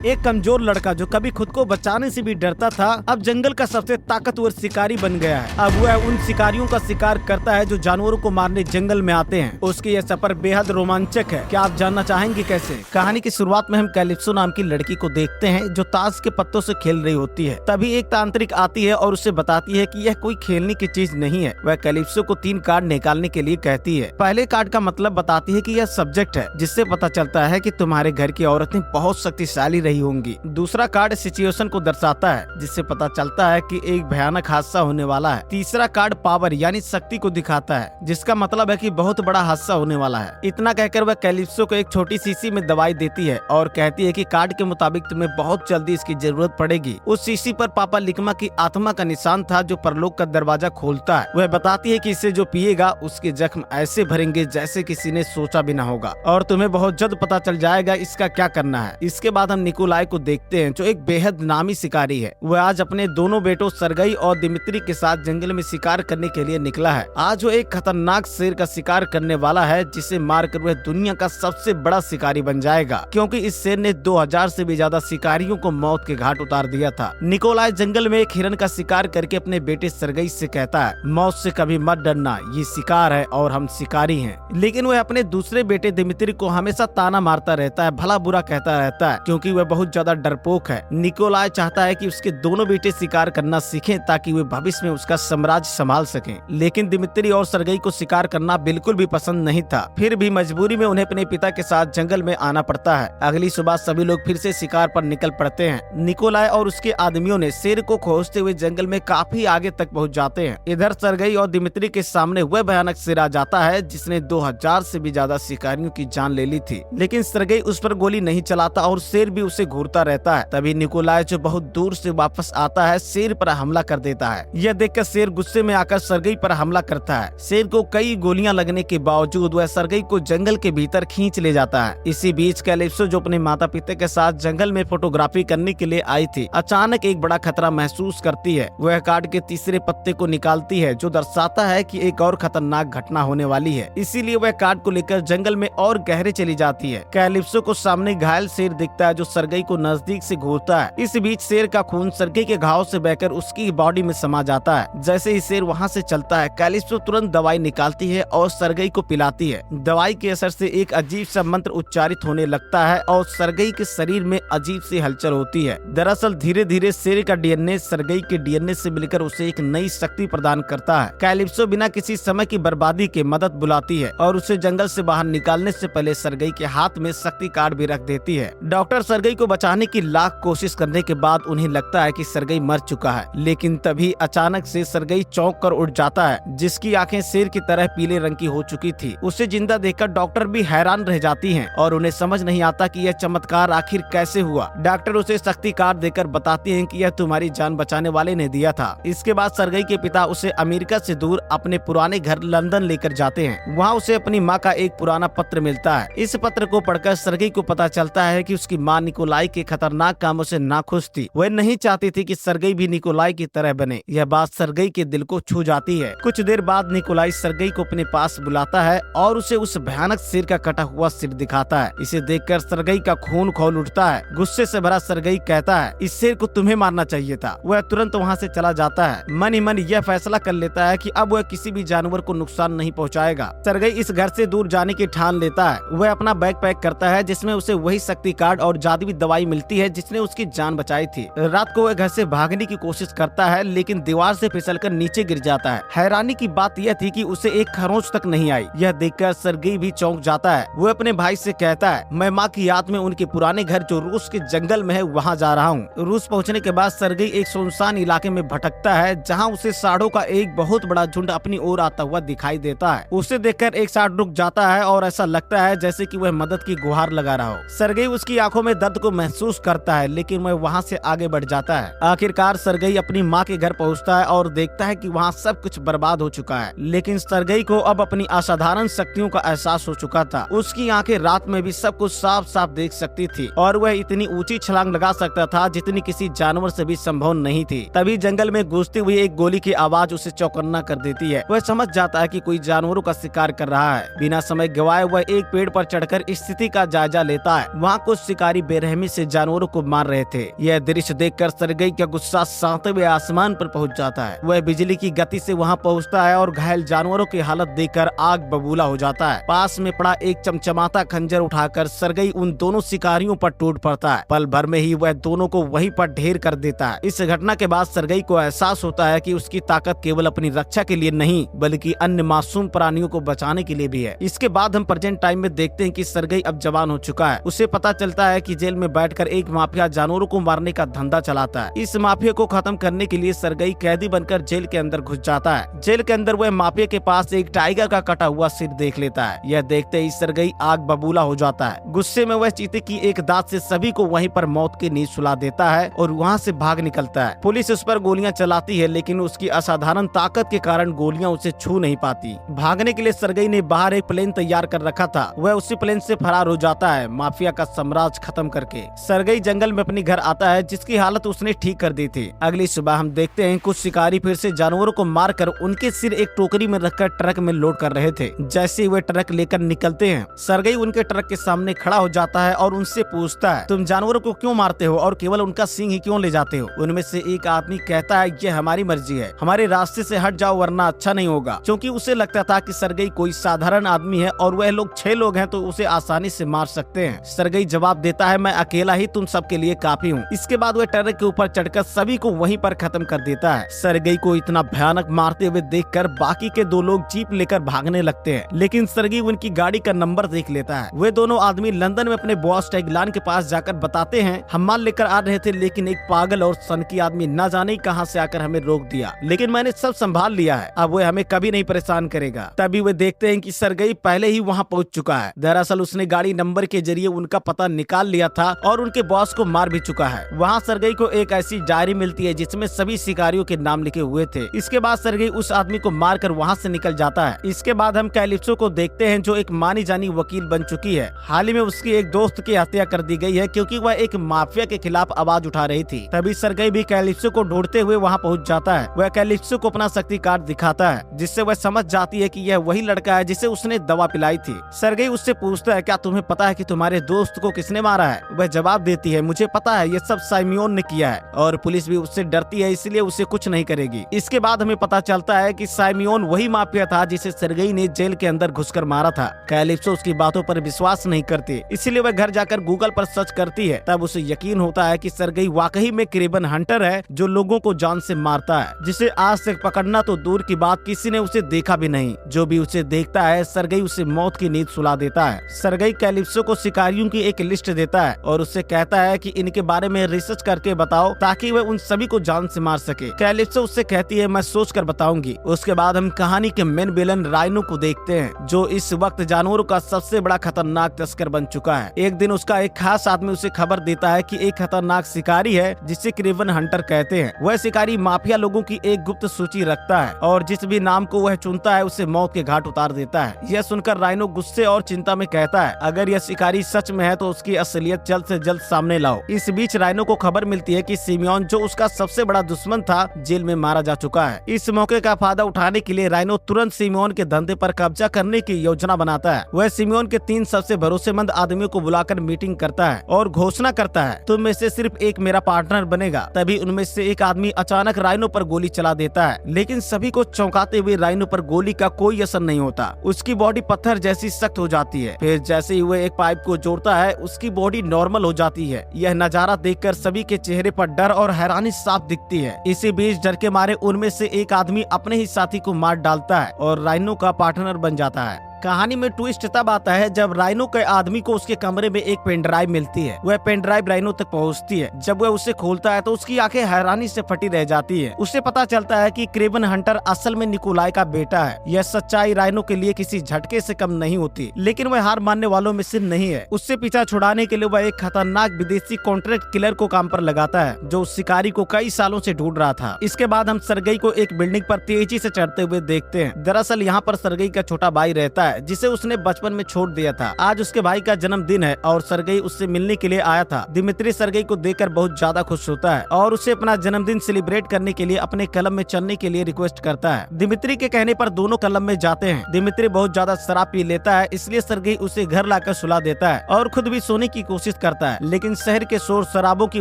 एक कमजोर लड़का जो कभी खुद को बचाने से भी डरता था, अब जंगल का सबसे ताकतवर शिकारी बन गया है। अब वह उन शिकारियों का शिकार करता है जो जानवरों को मारने जंगल में आते हैं। उसकी यह सफर बेहद रोमांचक है। क्या आप जानना चाहेंगे कैसे? कहानी की शुरुआत में हम कैलिप्सो नाम की लड़की को देखते हैं जो ताश के पत्तों से खेल रही होती है। तभी एक तांत्रिक आती है और उसे बताती है कि यह कोई खेलने की चीज नहीं है। वह कैलिप्सो को 3 कार्ड निकालने के लिए कहती है। पहले कार्ड का मतलब बताती है कि यह सब्जेक्ट है, जिससे पता चलता है कि तुम्हारे घर की औरतें बहुत शक्तिशाली रही होंगी। दूसरा कार्ड सिचुएशन को दर्शाता है, जिससे पता चलता है कि एक भयानक हादसा होने वाला है। तीसरा कार्ड पावर यानी शक्ति को दिखाता है, जिसका मतलब है कि बहुत बड़ा हादसा होने वाला है। इतना कहकर वह कैलिप्सो को एक छोटी शीशी में दवाई देती है और कहती है कि कार्ड के मुताबिक तुम्हें बहुत जल्दी इसकी जरूरत पड़ेगी। उस शीशी पर पापा लिकमा की आत्मा का निशान था जो परलोक का दरवाजा खोलता है। वह बताती है कि इसे जो पिएगा उसके जख्म ऐसे भरेंगे जैसे किसी ने सोचा भी न होगा, और तुम्हें बहुत जल्द पता चल जाएगा इसका क्या करना है। इसके बाद हम निकोलाई को देखते हैं जो एक बेहद नामी शिकारी है। वह आज अपने दोनों बेटों सरगई और दिमित्री के साथ जंगल में शिकार करने के लिए निकला है। आज वो एक खतरनाक शेर का शिकार करने वाला है, जिसे मारकर वह दुनिया का सबसे बड़ा शिकारी बन जाएगा, क्योंकि इस शेर ने 2000 से भी ज्यादा शिकारियों को मौत के घाट उतार दिया था। निकोलाई जंगल में एक हिरन का शिकार करके अपने बेटे सरगई से कहता है, मौत से कभी मत डरना, ये शिकार है और हम शिकारी हैं। लेकिन वह अपने दूसरे बेटे दिमित्री को हमेशा ताना मारता रहता है, भला बुरा कहता रहता है, क्योंकि वह बहुत ज्यादा डरपोक है। निकोलाई चाहता है कि उसके दोनों बेटे शिकार करना सीखें ताकि वे भविष्य में उसका साम्राज्य संभाल सकें। लेकिन दिमित्री और सरगई को शिकार करना बिल्कुल भी पसंद नहीं था। फिर भी मजबूरी में उन्हें अपने पिता के साथ जंगल में आना पड़ता है। अगली सुबह सभी लोग फिर से शिकार पर निकल पड़ते हैं। निकोलाई और उसके आदमियों ने शेर को खोजते हुए जंगल में काफी आगे तक पहुँच जाते हैं। इधर सरगई और दिमित्री के सामने वह भयानक शेर आ जाता है जिसने 2000 से भी ज्यादा शिकारियों की जान ले ली थी। लेकिन सरगई उस पर गोली नहीं चलाता और शेर भी उसे घूरता रहता है। तभी निकोलाई जो बहुत दूर से वापस आता है शेर पर हमला कर देता है। यह देखकर शेर गुस्से में आकर सरगई पर हमला करता है। शेर को कई गोलियां लगने के बावजूद वह सरगई को जंगल के भीतर खींच ले जाता है। इसी बीच कैलिप्सो जो अपने माता पिता के साथ जंगल में फोटोग्राफी करने के लिए आई थी, अचानक एक बड़ा खतरा महसूस करती है। वह कार्ड के तीसरे पत्ते को निकालती है जो दर्शाता है कि एक और खतरनाक घटना होने वाली है। इसीलिए वह कार्ड को लेकर जंगल में और गहरे चली जाती है। कैलिप्सो को सामने घायल शेर दिखता है जो सरगई को नजदीक से घूरता है। इस बीच शेर का खून सरगई के घाव से बहकर उसकी बॉडी में समा जाता है। जैसे ही शेर वहां से चलता है, कैलिप्सो तुरंत दवाई निकालती है और सरगई को पिलाती है। दवाई के असर से एक अजीब सा मंत्र उच्चारित होने लगता है और सरगई के शरीर में अजीब सी हलचल होती है। दरअसल धीरे धीरे शेर का डीएनए सरगई के डीएनए से मिलकर उसे एक नई शक्ति प्रदान करता है। कैलिप्सो बिना किसी समय की बर्बादी के मदद बुलाती है और उसे जंगल से बाहर निकालने से पहले सरगई के हाथ में शक्ति कार्ड भी रख देती है। डॉक्टर सरगई को बचाने की लाख कोशिश करने के बाद उन्हें लगता है कि सरगई मर चुका है। लेकिन तभी अचानक से सरगई चौंक कर उठ जाता है, जिसकी आंखें शेर की तरह पीले रंग की हो चुकी थी। उसे जिंदा देखकर डॉक्टर भी हैरान रह जाती हैं और उन्हें समझ नहीं आता कि यह चमत्कार आखिर कैसे हुआ। डॉक्टर उसे शक्ति कार्ड देकर बताती हैं कि यह तुम्हारी जान बचाने वाले ने दिया था। इसके बाद सरगई के पिता उसे अमेरिका से दूर अपने पुराने घर लंदन लेकर जाते हैं। वहाँ उसे अपनी माँ का एक पुराना पत्र मिलता है। इस पत्र को पढ़कर सरगई को पता चलता है कि उसकी माँ निकोलाई के खतरनाक कामों से नाखुश थी। वह नहीं चाहती थी कि सरगई भी निकोलाई की तरह बने। यह बात सरगई के दिल को छू जाती है। कुछ देर बाद निकोलाई सरगई को अपने पास बुलाता है और उसे उस भयानक शेर का कटा हुआ सिर दिखाता है। इसे देखकर सरगई का खून खौल उठता है। गुस्से से भरा सरगई कहता है, इस शेर को तुम्हें मारना चाहिए था। वह तुरंत वहाँ से चला जाता है। मन ही मन यह फैसला कर लेता है कि अब वह किसी भी जानवर को नुकसान नहीं पहुँचाएगा। सरगई इस घर से दूर जाने की ठान लेता है। वह अपना बैग पैक करता है जिसमें उसे वही शक्ति कार्ड और जादुई दवाई मिलती है जिसने उसकी जान बचाई थी। रात को वह घर से भागने की कोशिश करता है लेकिन दीवार से फिसलकर नीचे गिर जाता है। हैरानी की बात यह थी कि उसे एक खरोंच तक नहीं आई। यह देखकर सरगई भी चौंक जाता है। वो अपने भाई से कहता है, मैं माँ की याद में उनके पुराने घर जो रूस के जंगल में है वहाँ जा रहा हूँ। रूस पहुँचने के बाद सरगई एक सुनसान इलाके में भटकता है जहाँ उसे सांडों का एक बहुत बड़ा झुंड अपनी ओर आता हुआ दिखाई देता है। उसे देखकर एक सांड रुक जाता है और ऐसा लगता है जैसे कि वह मदद की गुहार लगा रहा हो। सरगई उसकी आंखों में दर्द को महसूस करता है लेकिन वह वहाँ से आगे बढ़ जाता है। आखिरकार सरगई अपनी माँ के घर पहुँचता है और देखता है कि वहाँ सब कुछ बर्बाद हो चुका है। लेकिन सरगई को अब अपनी असाधारण शक्तियों का एहसास हो चुका था। उसकी आंखें रात में भी सब कुछ साफ साफ देख सकती थी और वह इतनी ऊंची छलांग लगा सकता था जितनी किसी जानवर से भी संभव नहीं थी। तभी जंगल में गूंजती हुई एक गोली की आवाज उसे चौकन्ना कर देती है। वह समझ जाता है कि कोई जानवरों का शिकार कर रहा है। बिना समय गवाए वह एक पेड़ पर चढ़कर स्थिति का जायजा लेता है। वहाँ कुछ शिकारी बेरहम बेरहमी से जानवरों को मार रहे थे। यह दृश्य देखकर सरगई का गुस्सा 7वें आसमान पर पहुंच जाता है। वह बिजली की गति से वहां पहुंचता है और घायल जानवरों की हालत देखकर आग बबूला हो जाता है। पास में पड़ा एक चमचमाता खंजर उठाकर सरगई उन दोनों शिकारियों पर टूट पड़ता है। पल भर में ही वह दोनों को वहीं पर ढेर कर देता है। इस घटना के बाद सरगई को एहसास होता है कि उसकी ताकत केवल अपनी रक्षा के लिए नहीं बल्कि अन्य मासूम प्राणियों को बचाने के लिए भी है। इसके बाद हम प्रेजेंट टाइम में देखते हैं कि सरगई अब जवान हो चुका है। उसे पता चलता है कि जेल में बैठकर एक माफिया जानवरों को मारने का धंधा चलाता है। इस माफिया को खत्म करने के लिए सरगई कैदी बनकर जेल के अंदर घुस जाता है। जेल के अंदर वह माफिया के पास एक टाइगर का कटा हुआ सिर देख लेता है। यह देखते ही सरगई आग बबूला हो जाता है। गुस्से में वह चीते की एक दांत से सभी को वहीं पर मौत की नींद सुला देता है और वहाँ से भाग निकलता है। पुलिस उस पर गोलियां चलाती है लेकिन उसकी असाधारण ताकत के कारण गोलियां उसे छू नहीं पाती। भागने के लिए सरगई ने बाहर एक प्लेन तैयार कर रखा था। वह उसी प्लेन से फरार हो जाता है माफिया का साम्राज्य खत्म करके। सरगई जंगल में अपने घर आता है जिसकी हालत उसने ठीक कर दी थी। अगली सुबह हम देखते हैं कुछ शिकारी फिर से जानवरों को मारकर उनके सिर एक टोकरी में रखकर ट्रक में लोड कर रहे थे। जैसे ही वे ट्रक लेकर निकलते हैं सरगई उनके ट्रक के सामने खड़ा हो जाता है और उनसे पूछता है, तुम जानवरों को क्यों मारते हो और केवल उनका सींग ही क्यों ले जाते हो? उनमें से एक आदमी कहता है, ये हमारी मर्जी है, हमारे रास्ते से हट जाओ वरना अच्छा नहीं होगा। क्योंकि उसे लगता था कि सरगई कोई साधारण आदमी है और वह लोग 6 लोग हैं तो उसे आसानी से मार सकते हैं। सरगई जवाब देता है, मैं अकेला ही तुम सबके लिए काफी हूँ। इसके बाद वह ट्रक के ऊपर चढ़कर सभी को वहीं पर खत्म कर देता है। सरगई को इतना भयानक मारते हुए देखकर बाकी के 2 लोग जीप लेकर भागने लगते हैं लेकिन सरगई उनकी गाड़ी का नंबर देख लेता है। वे दोनों आदमी लंदन में अपने बॉस टैगलान के पास जाकर बताते हैं, हम माल लेकर आ रहे थे लेकिन एक पागल और सनकी आदमी न जाने कहां से आकर हमें रोक दिया, लेकिन मैंने सब संभाल लिया है, अब वह हमें कभी नहीं परेशान करेगा। तभी वे देखते हैं कि सरगई पहले ही वहां पहुंच चुका है। दरअसल उसने गाड़ी नंबर के जरिए उनका पता निकाल लिया था और उनके बॉस को मार भी चुका है। वहाँ सरगई को एक ऐसी डायरी मिलती है जिसमें सभी शिकारियों के नाम लिखे हुए थे। इसके बाद सरगई उस आदमी को मारकर वहाँ से निकल जाता है। इसके बाद हम कैलिप्सो को देखते हैं जो एक मानी जानी वकील बन चुकी है। हाल ही में उसकी एक दोस्त की हत्या कर दी गई है क्योंकि वह एक माफिया के खिलाफ आवाज उठा रही थी। तभी सरगई भी कैलिप्सो को ढूंढते हुए वहाँ पहुँच जाता है। वह कैलिप्सो को अपना शक्ति कार्ड दिखाता है जिससे वह समझ जाती है कि यह वही लड़का है जिसे उसने दवा पिलाई थी। सरगई उससे पूछता है, क्या तुम्हें पता है कि तुम्हारे दोस्त को किसने मारा है? वह जवाब देती है, मुझे पता है, ये सब साइमियोन ने किया है और पुलिस भी उससे डरती है इसलिए उसे कुछ नहीं करेगी। इसके बाद हमें पता चलता है कि साइमियोन वही माफिया था जिसे सरगई ने जेल के अंदर घुसकर मारा था। कैलिप्सो उसकी बातों पर विश्वास नहीं करती इसलिए वह घर जाकर गूगल पर सर्च करती है। तब उसे यकीन होता है कि सरगई वाकई में क्रेवन हंटर है जो लोगों को जान से मारता है, जिसे आज तक पकड़ना तो दूर की बात किसी ने उसे देखा भी नहीं। जो भी उसे देखता है सरगई उसे मौत की नींद सुला देता है। सरगई कैलिप्सो को शिकारियों की एक लिस्ट देता है और उससे कहता है कि इनके बारे में रिसर्च करके बताओ ताकि वह उन सभी को जान से मार सके। कैलिप्सो उससे कहती है, मैं सोच कर बताऊंगी। उसके बाद हम कहानी के मेन विलन राइनो को देखते हैं जो इस वक्त जानवरों का सबसे बड़ा खतरनाक तस्कर बन चुका है। एक दिन उसका एक खास आदमी उसे खबर देता है कि एक खतरनाक शिकारी है जिसे क्रेवन हंटर कहते हैं। वह शिकारी माफिया लोगों की एक गुप्त सूची रखता है और जिस भी नाम को वह चुनता है उसे मौत के घाट उतार देता है। यह सुनकर राइनो गुस्से और चिंता में कहता है, अगर यह शिकारी सच में है तो उसकी असलियत जल्द से जल्द सामने लाओ। इस बीच राइनो को खबर मिलती है कि सिमियोन जो उसका सबसे बड़ा दुश्मन था जेल में मारा जा चुका है। इस मौके का फायदा उठाने के लिए राइनो तुरंत सिमियोन के धंधे पर कब्जा करने की योजना बनाता है। वह सिमियोन के 3 सबसे भरोसेमंद आदमियों को बुलाकर मीटिंग करता है और घोषणा करता है, तुम में से सिर्फ एक मेरा पार्टनर बनेगा। तभी उनमें से एक आदमी अचानक राइनो पर गोली चला देता है लेकिन सभी को चौंकाते हुए राइनो पर गोली का कोई असर नहीं होता। उसकी बॉडी पत्थर जैसी सख्त हो जाती है। फिर जैसे ही वह एक पाइप को जोड़ता है उसकी बॉडी नॉर्मल हो जाती है। यह नजारा देखकर सभी के चेहरे पर डर और हैरानी साफ दिखती है। इसी बीच डर के मारे उनमें से एक आदमी अपने ही साथी को मार डालता है और राइनो का पार्टनर बन जाता है। कहानी में ट्विस्ट तब आता है जब राइनो के आदमी को उसके कमरे में एक पेन ड्राइव मिलती है। वह पेन ड्राइव राइनो तक पहुंचती है। जब वह उसे खोलता है तो उसकी आंखें हैरानी से फटी रह जाती है। उसे पता चलता है कि क्रेवन हंटर असल में निकोलाई का बेटा है। यह सच्चाई राइनो के लिए किसी झटके से कम नहीं होती, लेकिन वह हार मानने वालों में से नहीं है। उससे पीछा छुड़ाने के लिए वह एक खतरनाक विदेशी कॉन्ट्रैक्ट किलर को काम पर लगाता है जो उस शिकारी को कई सालों से ढूंढ रहा था। इसके बाद हम सरगई को एक बिल्डिंग पर तेजी से चढ़ते हुए देखते हैं। दरअसल यहाँ पर सरगई का छोटा भाई रहता है है जिसे उसने बचपन में छोड़ दिया था। आज उसके भाई का जन्मदिन है और सरगई उससे मिलने के लिए आया था। दिमित्री सरगई को देखकर बहुत ज्यादा खुश होता है और उसे अपना जन्मदिन सेलिब्रेट करने के लिए अपने क्लब में चलने के लिए रिक्वेस्ट करता है। दिमित्री के कहने पर दोनों क्लब में जाते हैं। दिमित्री बहुत ज्यादा शराब पी लेता है, इसलिए सरगई उसे घर लाकर सुला देता है और खुद भी सोने की कोशिश करता है, लेकिन शहर के शोर शराबों की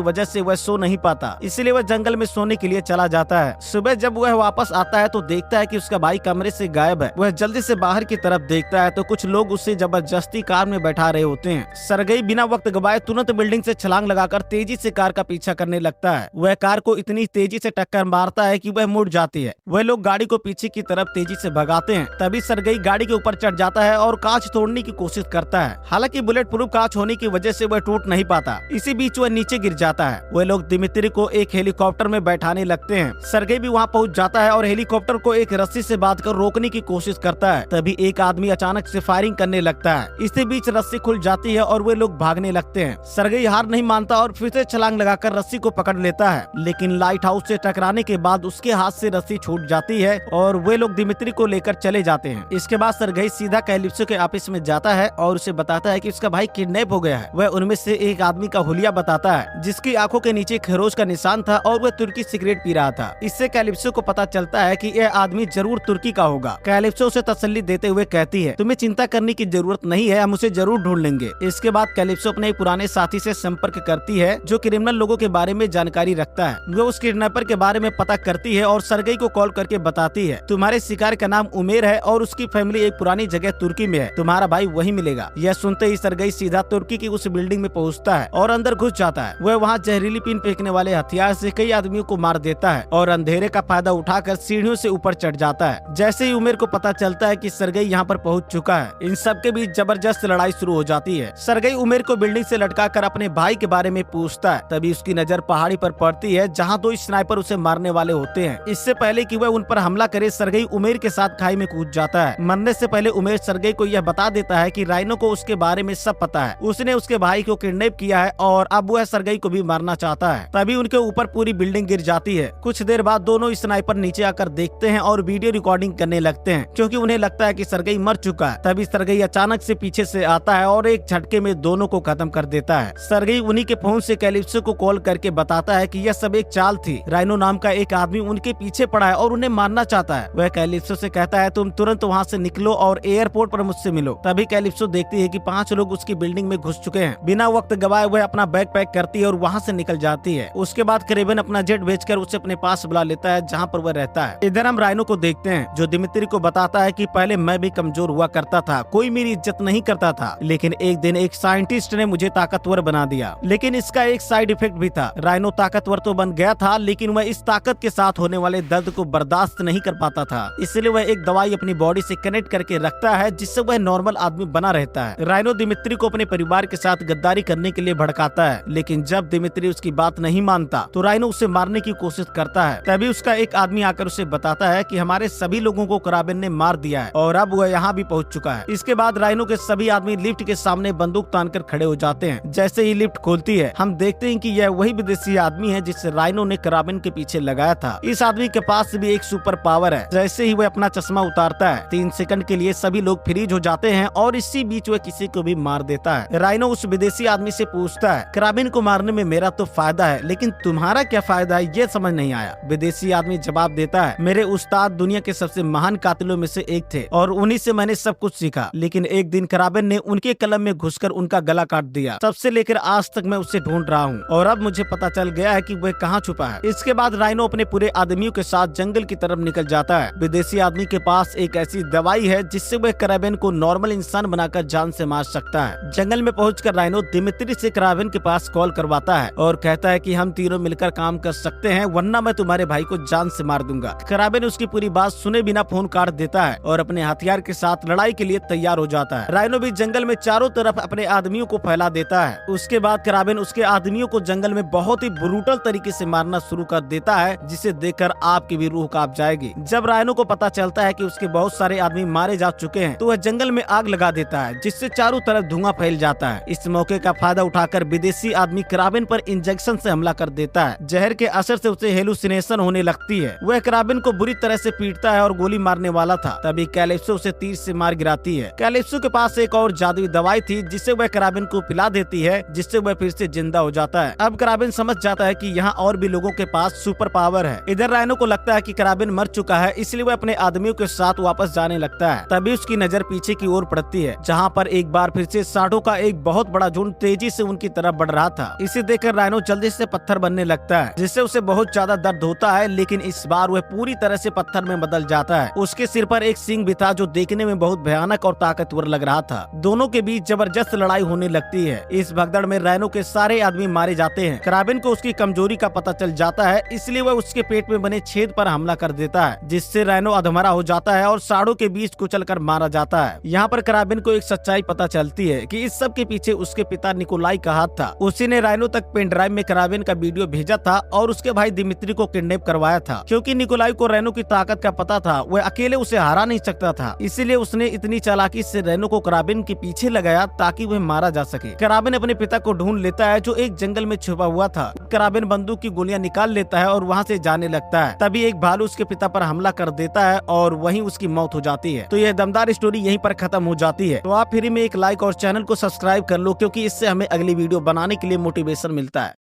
वजह से वह सो नहीं पाता, इसलिए वह जंगल में सोने के लिए चला जाता है। सुबह जब वह वापस आता है तो देखता है कि उसका भाई कमरे से गायब है। वह जल्दी से बाहर की तरफ देखता है तो कुछ लोग उसे जबरदस्ती कार में बैठा रहे होते हैं। सरगई बिना वक्त गवाए तुरंत बिल्डिंग से छलांग लगाकर तेजी से कार का पीछा करने लगता है। वह कार को इतनी तेजी से टक्कर मारता है कि वह मुड़ जाती है। वह लोग गाड़ी को पीछे की तरफ तेजी से भगाते हैं। तभी सरगई गाड़ी के ऊपर चढ़ जाता है और कांच तोड़ने की कोशिश करता है। हालांकि बुलेट प्रूफ कांच होने की वजह से वह टूट नहीं पाता। इसी बीच वह नीचे गिर जाता है। वह लोग दिमित्री को एक हेलीकॉप्टर में बैठाने लगते हैं। सरगई भी वहाँ पहुँच जाता है और हेलीकॉप्टर को एक रस्सी से बांधकर रोकने की कोशिश करता है। तभी एक आदमी अचानक से फायरिंग करने लगता है। इसी बीच रस्सी खुल जाती है और वे लोग भागने लगते हैं। सरगई हार नहीं मानता और फिर से छलांग लगाकर रस्सी को पकड़ लेता है, लेकिन लाइट हाउस से टकराने के बाद उसके हाथ से रस्सी छूट जाती है और वे लोग दिमित्री को लेकर चले जाते हैं। इसके बाद सरगई सीधा कैलिप्सो के ऑफिस में जाता है और उसे बताता है कि उसका भाई किडनैप हो गया है। वह उनमें से एक आदमी का हुलिया बताता है जिसकी आंखों के नीचे खरोच का निशान था और वह तुर्की सिगरेट पी रहा था। इससे कैलिप्सो को पता चलता है कि यह आदमी जरूर तुर्की का होगा। कैलिप्सो उसे तसल्ली देते हुए कहती है, तुम्हें चिंता करने की जरूरत नहीं है, हम उसे जरूर ढूंढ लेंगे। इसके बाद कैलिप्सो अपने पुराने साथी से संपर्क करती है जो क्रिमिनल लोगों के बारे में जानकारी रखता है। वो उस किडनैपर के बारे में पता करती है और सरगई को कॉल करके बताती है, तुम्हारे शिकार का नाम उमेर है और उसकी फैमिली एक पुरानी जगह तुर्की में है, तुम्हारा भाई वही मिलेगा। यह सुनते ही सरगई सीधा तुर्की की उस बिल्डिंग में पहुँचता है और अंदर घुस जाता है। वह वहाँ जहरीली पिन फेंकने वाले हथियार से कई आदमियों को मार देता है और अंधेरे का फायदा उठाकर सीढ़ियों से ऊपर चढ़ जाता है। जैसे ही उमेर को पता चलता है कि सरगई यहाँ पर पहुँच चुका है, इन सब के बीच जबरदस्त लड़ाई शुरू हो जाती है। सरगई उमेर को बिल्डिंग से लटकाकर अपने भाई के बारे में पूछता है। तभी उसकी नजर पहाड़ी पर पड़ती है जहाँ दो स्नाइपर उसे मारने वाले होते हैं। इससे पहले कि वह उन पर हमला करे, सरगई उमेर के साथ खाई में कूद जाता है। मरने से पहले उमेर सरगई को यह बता देता है कि राइनो को उसके बारे में सब पता है, उसने उसके भाई को किडनैप किया है और अब वह सरगई को भी मारना चाहता है। तभी उनके ऊपर पूरी बिल्डिंग गिर जाती है। कुछ देर बाद दोनों स्नाइपर नीचे आकर देखते हैं और वीडियो रिकॉर्डिंग करने लगते हैं क्योंकि उन्हें लगता है कि सरगई मर चुका है। तभी सरगई अचानक से पीछे से आता है और एक झटके में दोनों को खत्म कर देता है। सरगई उन्हीं के फोन से कैलिप्सो को कॉल करके बताता है कि यह सब एक चाल थी। राइनो नाम का एक आदमी उनके पीछे पड़ा है और उन्हें मारना चाहता है। वह कैलिप्सो से कहता है, तुम तुरंत वहाँ से निकलो और एयरपोर्ट पर मुझसे मिलो। तभी कैलिप्सो देखती है कि 5 लोग उसकी बिल्डिंग में घुस चुके हैं। बिना वक्त गवाए वह अपना बैग पैक करती है और वहाँ से निकल जाती है। उसके बाद क्रेवन अपना जेट भेजकर उसे अपने पास बुला लेता है जहाँ पर वह रहता है। इधर हम राइनो को देखते हैं जो दिमित्री को बताता है कि पहले मैं भी कमजोर हुआ करता था, कोई मेरी इज्जत नहीं करता था, लेकिन एक दिन एक साइंटिस्ट ने मुझे ताकतवर बना दिया। लेकिन इसका एक साइड इफेक्ट भी था। राइनो ताकतवर तो बन गया था लेकिन वह इस ताकत के साथ होने वाले दर्द को बर्दाश्त नहीं कर पाता था, इसलिए वह एक दवाई अपनी बॉडी से कनेक्ट करके रखता है जिससे वह नॉर्मल आदमी बना रहता है। राइनो दिमित्री को अपने परिवार के साथ गद्दारी करने के लिए भड़काता है, लेकिन जब दिमित्री उसकी बात नहीं मानता तो राइनो उसे मारने की कोशिश करता है। तभी उसका एक आदमी आकर उसे बताता है कि हमारे सभी लोगों को क्राबेन ने मार दिया है और अब वह यहाँ भी पहुँच चुका है। इसके बाद राइनो के सभी आदमी लिफ्ट के सामने बंदूक तानकर खड़े हो जाते हैं। जैसे ही लिफ्ट खुलती है हम देखते हैं कि यह वही विदेशी आदमी है जिसे राइनो ने क्राबेन के पीछे लगाया था। इस आदमी के पास भी एक सुपर पावर है। जैसे ही वह अपना चश्मा उतारता है 3 सेकंड के लिए सभी लोग फ्रीज हो जाते हैं और इसी बीच वह किसी को भी मार देता है। राइनो उस विदेशी आदमी से पूछता है, क्राबेन को मारने में मेरा तो फायदा है लेकिन तुम्हारा क्या फायदा है, ये समझ नहीं आया। विदेशी आदमी जवाब देता है, मेरे उस्ताद दुनिया के सबसे महान कातिलों में से एक थे और उन्हीं से मैंने सब कुछ सीखा, लेकिन एक दिन क्राबेन ने उनके कलम में घुसकर उनका गला काट दिया। तब से लेकर आज तक मैं उसे ढूंढ रहा हूँ और अब मुझे पता चल गया है कि वह कहाँ छुपा है। इसके बाद राइनो अपने पूरे आदमियों के साथ जंगल की तरफ निकल जाता है। विदेशी आदमी के पास एक ऐसी दवाई है जिससे वह क्राबेन को नॉर्मल इंसान बनाकर जान से मार सकता है। जंगल में पहुंचकर राइनो दिमित्री से क्राबेन के पास कॉल करवाता है और कहता है कि हम तीनों मिलकर काम कर सकते हैं वरना मैं तुम्हारे भाई को जान से मार दूंगा। क्राबेन उसकी पूरी बात सुने बिना फोन काट देता है और अपने हथियार के साथ लड़ाई के लिए तैयार हो जाता है। राइनो भी जंगल में चारों तरफ अपने आदमियों को फैला देता है। उसके बाद क्राबेन उसके आदमियों को जंगल में बहुत ही ब्रूटल तरीके से मारना शुरू कर देता है जिसे देखकर आपकी भी रूह कांप जाएगी। जब राइनो को पता चलता है कि उसके बहुत सारे आदमी मारे जा चुके हैं तो वह जंगल में आग लगा देता है जिससे चारों तरफ धुआं फैल जाता है। इस मौके का फायदा उठाकर विदेशी आदमी क्राबेन पर इंजेक्शन से हमला कर देता है। जहर के असर से उसे हेलुसिनेशन होने लगती है। वह क्राबेन को बुरी तरह से पीटता है और गोली मारने वाला था। तभी कैलिप्सो उसे तीर से मार गिराती है। कैलिप्सो के पास एक और जादुई दवाई थी जिसे वह कराबिन को पिला देती है, जिससे वह फिर से जिंदा हो जाता है। अब कराबिन समझ जाता है कि यहाँ और भी लोगों के पास सुपर पावर है। इधर राइनो को लगता है कि कराबिन मर चुका है, इसलिए वह अपने आदमियों के साथ वापस जाने लगता है। तभी उसकी नजर पीछे की ओर पड़ती है, जहाँ पर एक बार फिर से सांडों का एक बहुत बड़ा झुंड तेजी से उनकी तरफ बढ़ रहा था। इसे देखकर राइनो जल्दी से पत्थर बनने लगता है, जिससे उसे बहुत ज्यादा दर्द होता है, लेकिन इस बार वह पूरी तरह से पत्थर में बदल जाता है। उसके सिर पर एक सींग भी था जो देखने में बहुत भयानक और ताकतवर लग रहा था। दोनों के बीच जबरदस्त लड़ाई होने लगती है। इस भगदड़ में राइनो के सारे आदमी मारे जाते हैं। कराबिन को उसकी कमजोरी का पता चल जाता है, इसलिए वह उसके पेट में बने छेद पर हमला कर देता है, जिससे राइनो अधमरा हो जाता है और सांडों के बीच कुचलकर मारा जाता है। यहाँ पर कराबिन को एक सच्चाई पता चलती है कि इस सब के पीछे उसके पिता निकोलाई का हाथ था। उसी ने राइनो तक पेन ड्राइव में कराबिन का वीडियो भेजा था और उसके भाई दिमित्री को किडनैप करवाया था। क्योंकि निकोलाई को राइनो की ताकत का पता था, वह अकेले उसे हरा नहीं सकता था, इसीलिए उसने इतनी चालाकी से राइनो को कराबिन के पीछे लगाया ताकि वह मारा जा सके। कराबिन अपने पिता को ढूंढ लेता है जो एक जंगल में छुपा हुआ था। कराबिन बंदूक की गोलियां निकाल लेता है और वहाँ से जाने लगता है। तभी एक भालू उसके पिता पर हमला कर देता है और वहीं उसकी मौत हो जाती है। तो यह दमदार स्टोरी यहीं पर खत्म हो जाती है। तो आप फ्री में एक लाइक और चैनल को सब्सक्राइब कर लो, क्योंकि इससे हमें अगली वीडियो बनाने के लिए मोटिवेशन मिलता है।